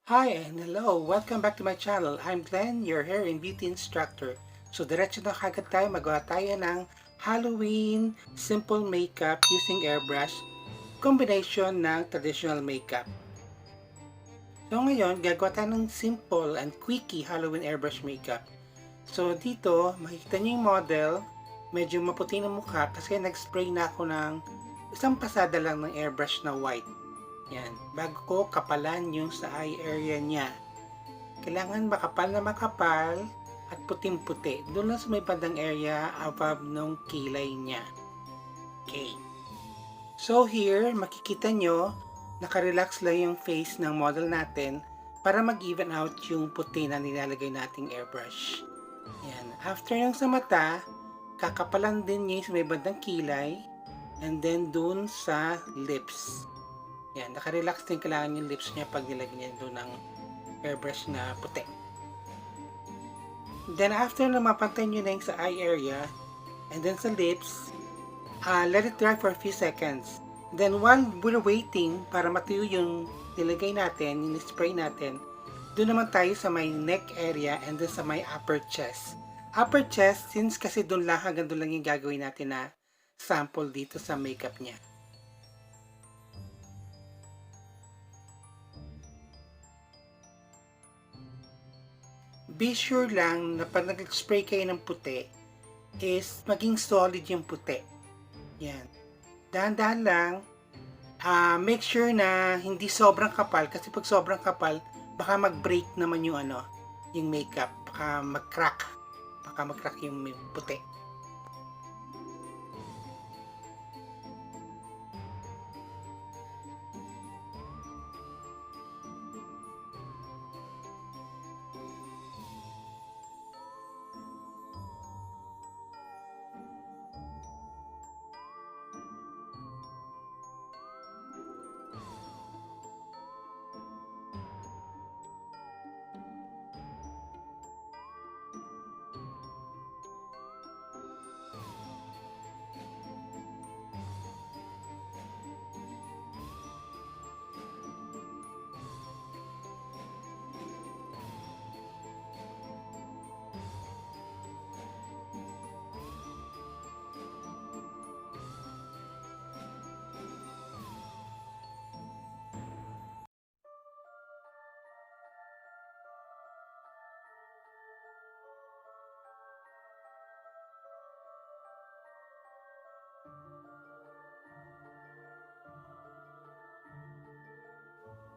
Hi and hello! Welcome back to my channel. I'm Glenn, your hair and beauty instructor. So diretso na kagad tayo, magawa tayo ng Halloween simple makeup using airbrush combination ng traditional makeup. So ngayon, gagawa tayo ng simple and quickie Halloween airbrush makeup. So dito, makikita niyo yung model, medyo maputi ng mukha kasi nag-spray na ako ng isang pasada lang ng airbrush na white. Yan, bago ko kapalan yung sa eye area niya. Kailangan makapal na makapal at puting-puti. Doon lang sa may bandang area above nung kilay niya. Okay. So here, makikita nyo, nakarelax lang yung face ng model natin para mag-even out yung puti na nilalagay nating airbrush. Yan. After yung sa mata, kakapalan din niya sa may bandang kilay and then dun sa lips. Yan, nakarelax din kailangan yung lips niya pag nilagay niya doon ng airbrush na puti. Then after na mapantay nyo na yung sa eye area and then sa lips, let it dry for a few seconds. Then while we're waiting para matuyo yung nilagay natin, yung spray natin, doon naman tayo sa may neck area and then sa may upper chest. Upper chest, since kasi doon lang hanggang doon lang yung gagawin natin na sample dito sa makeup niya. Be sure lang na pag nag-spray kayo ng puti is maging solid yung puti. Yan. Dahan-dahan lang. Make sure na hindi sobrang kapal kasi pag sobrang kapal baka mag-break naman yung yung makeup. Baka mag-crack. Baka mag-crack yung puti.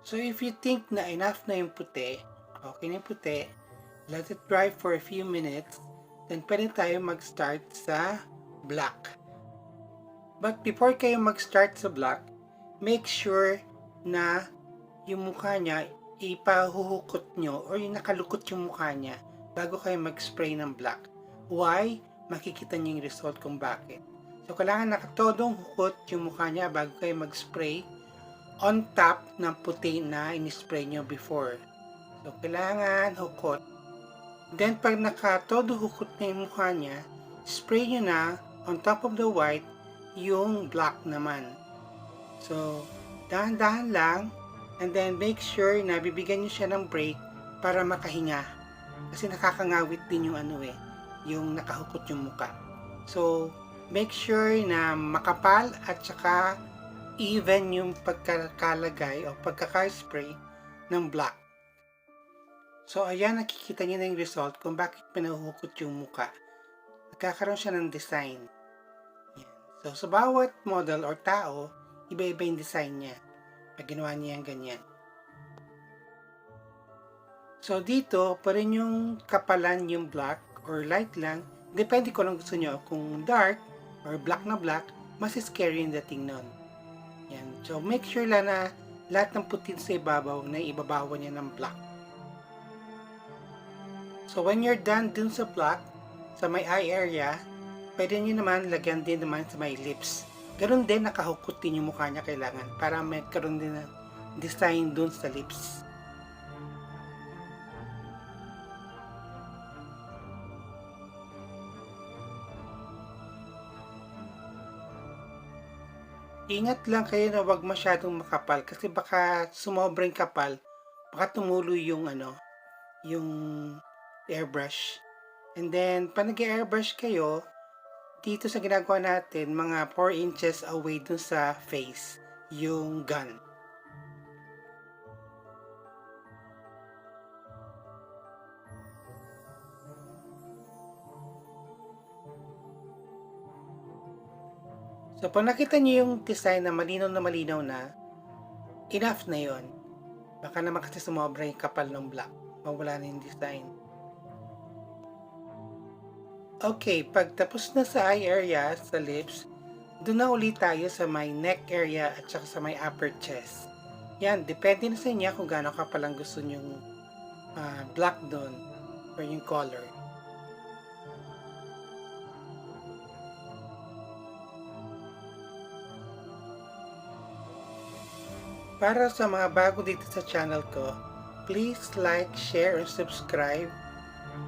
So if you think na enough na yung puti, okay na yung puti, let it dry for a few minutes, then pwede tayo mag-start sa black. But before kayo mag-start sa black, make sure na yung mukha niya ipahuhukot nyo or yung nakalukot yung mukha niya bago kayo mag-spray ng black. Why? Makikita niyo yung result kung bakit. So kailangan nakatodong hukot yung mukha niya bago kayo mag-spray on top ng puti na in-spray nyo before. So, kailangan hukot. Then, pag nakatodo hukot na yung mukha niya, spray nyo na on top of the white yung black naman. So, dahan-dahan lang and then make sure na bibigyan nyo siya ng break para makahinga. Kasi nakakangawit din yung yung nakahukot yung mukha. So, make sure na makapal at saka even yung pagkakalagay o pagkaka-spray ng black. So, ayan, nakikita niyo na yung result kung bakit pinahuhukot yung mukha. Nagkakaroon siya ng design. Yan. So, sa bawat model or tao, iba-iba yung design niya. Pag ginawa niya yung ganyan. So, dito, pa rin yung kapalan yung black or light lang. Depende kung anong gusto nyo. Kung dark or black na black, mas scary yung dating nun. Yan. So, make sure lang na lahat ng putin sa ibabaw na ibabawan niya ng black. So, when you're done dun sa black, sa may eye area, pwede nyo naman lagyan din naman sa may lips. Ganon din, nakahukot din yung mukha niya kailangan para may karoon din ng design dun sa lips. Ingat lang kayo na wag masyadong makapal kasi baka sumobrang kapal, baka tumulo yung yung airbrush. And then, pag nag-airbrush kayo, dito sa ginagawa natin, mga 4 inches away dun sa face, yung gun. So, pag nakita nyo yung design na malinaw na, enough na yon. Baka naman kasi sumobra yung kapal ng black. Mawala na yung design. Okay, pag tapos na sa eye area, sa lips, doon na ulit tayo sa may neck area at saka sa may upper chest. Yan, depende na sa inyo kung gaano kapal ang gusto nyong black doon or yung color. Para sa mga bago dito sa channel ko, please like, share, and subscribe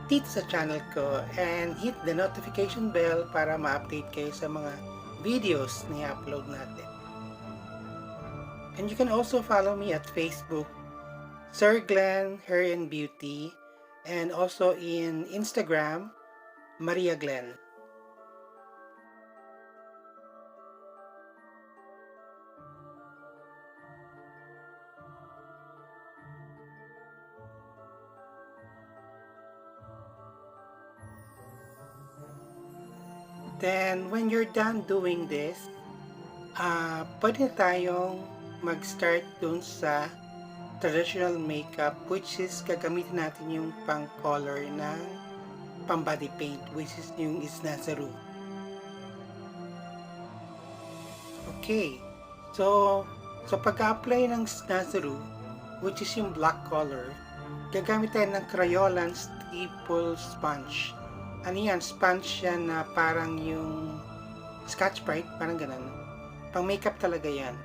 dito sa channel ko and hit the notification bell para ma-update kayo sa mga videos na i-upload natin. And you can also follow me at Facebook, Sir Glenn Hair and Beauty, and also in Instagram, Maria Glenn. Then, when you're done doing this, pwede tayong mag-start dun sa traditional makeup, which is gagamitin natin yung pang color ng pang body paint, which is yung Snazaroo. Okay, so pag-apply ng Snazaroo, which is yung black color, gagamit tayo ng Kryolan Stipple Sponge. Ano yan? Sponge yan na parang yung Scotch Brite, parang ganun. Pang makeup talaga yan.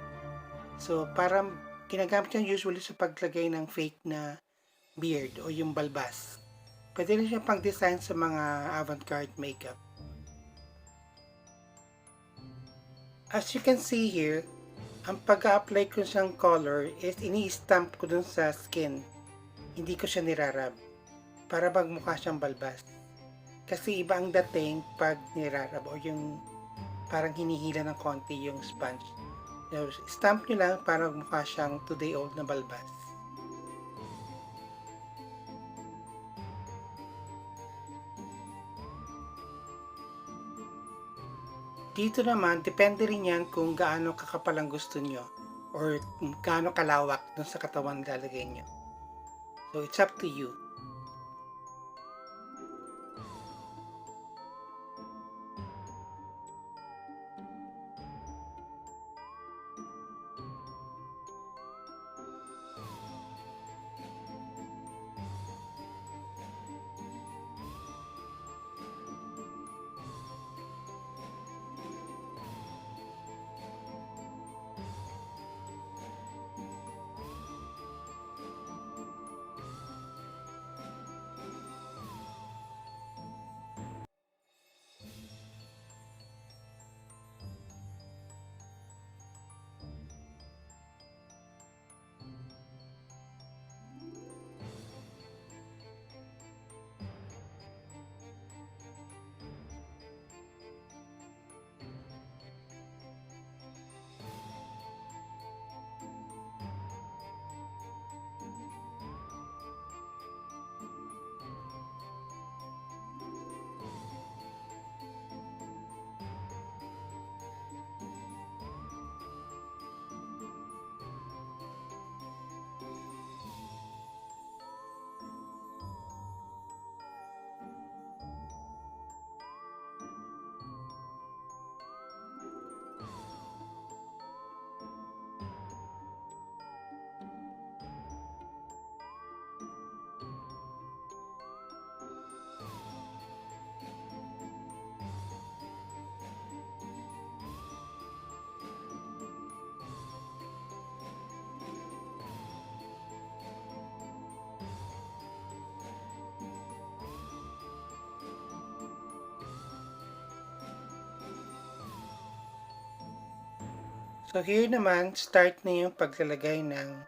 So, parang ginagamit yan usually sa paglagay ng fake na beard o yung balbas. Pwede rin siya pang design sa mga avant-garde makeup. As you can see here, ang pag-apply ko siyang color is ini-stamp ko dun sa skin. Hindi ko siya nirarab para magmukha siyang balbas. Kasi iba ang dating pag nirarab o yung parang hinihila ng konti yung sponge. So, stamp nyo lang para magmukha siyang 2-day-old na balbas. Dito naman, depende rin yan kung gaano kakapal ang gusto nyo or gaano kalawak dun sa katawan lalagay nyo. So, it's up to you. So here naman, start na yung paglalagay ng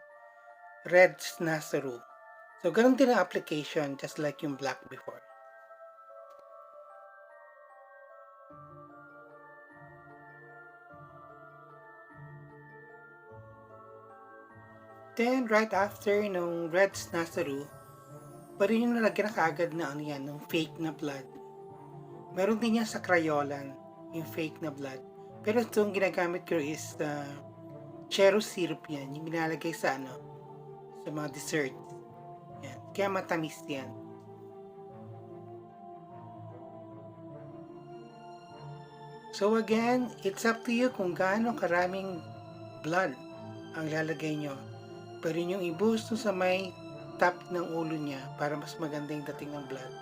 red Snazaroo. So, ganun din ang application, just like yung black before. Then, right after nung red Snazaroo, pwede nyo nalagyan na kaagad na ano yan, ng fake na blood. Meron din yan sa Kryolan, yung fake na blood. Pero itong ginagamit ko is cherry syrup yan, yung ginalagay sa ano, sa mga dessert. Yan. Kaya matamis yan. So again, it's up to you kung gaano karaming blood ang lalagay nyo. Pwede nyo i-boost sa may top ng ulo niya para mas maganda yung dating ng blood.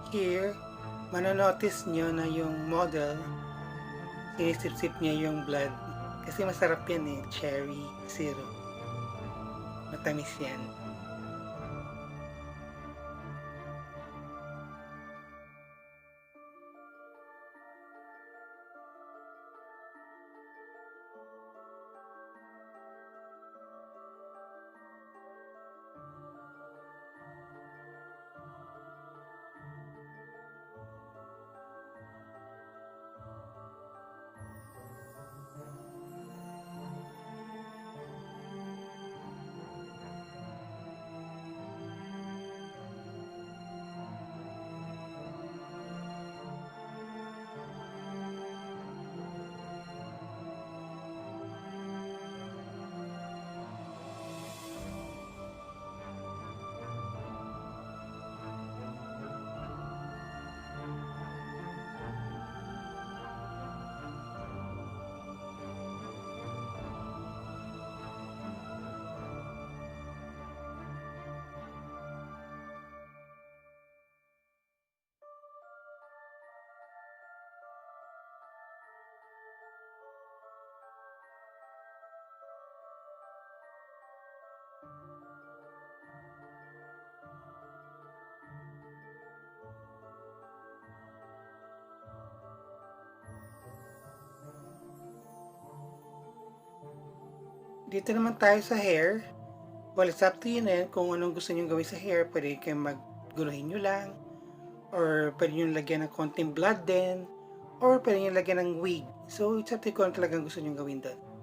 Here, mananotice nyo na yung model, sinisip-sip niya yung blood. Kasi masarap yan eh, cherry syrup. Matamis yan. Dito naman tayo sa hair. Well, it's up to you na kung anong gusto nyo gawin sa hair. Pwede kayo magguluhin nyo lang. Or pwede nyo lagyan ng konting blood din. Or pwede nyo lagyan ng wig. So, it's up to you kung ano talagang gusto nyo gawin doon.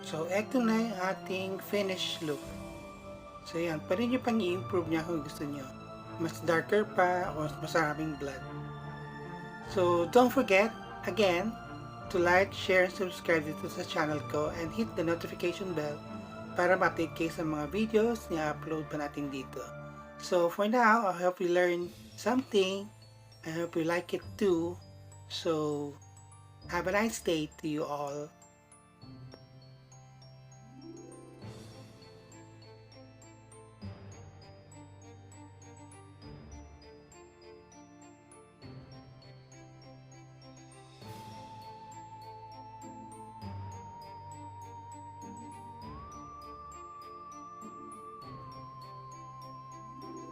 So, eto na yung ating finished look. So, yan. Pwede nyo pang i-improve niya kung gusto nyo. Mas darker pa o mas maraming blood. So, don't forget, again, to like, share, and subscribe dito sa channel ko and hit the notification bell para ma-update kayo sa mga videos na upload pa natin dito. So, for now, I hope you learned something. I hope you like it too. So, have a nice day to you all.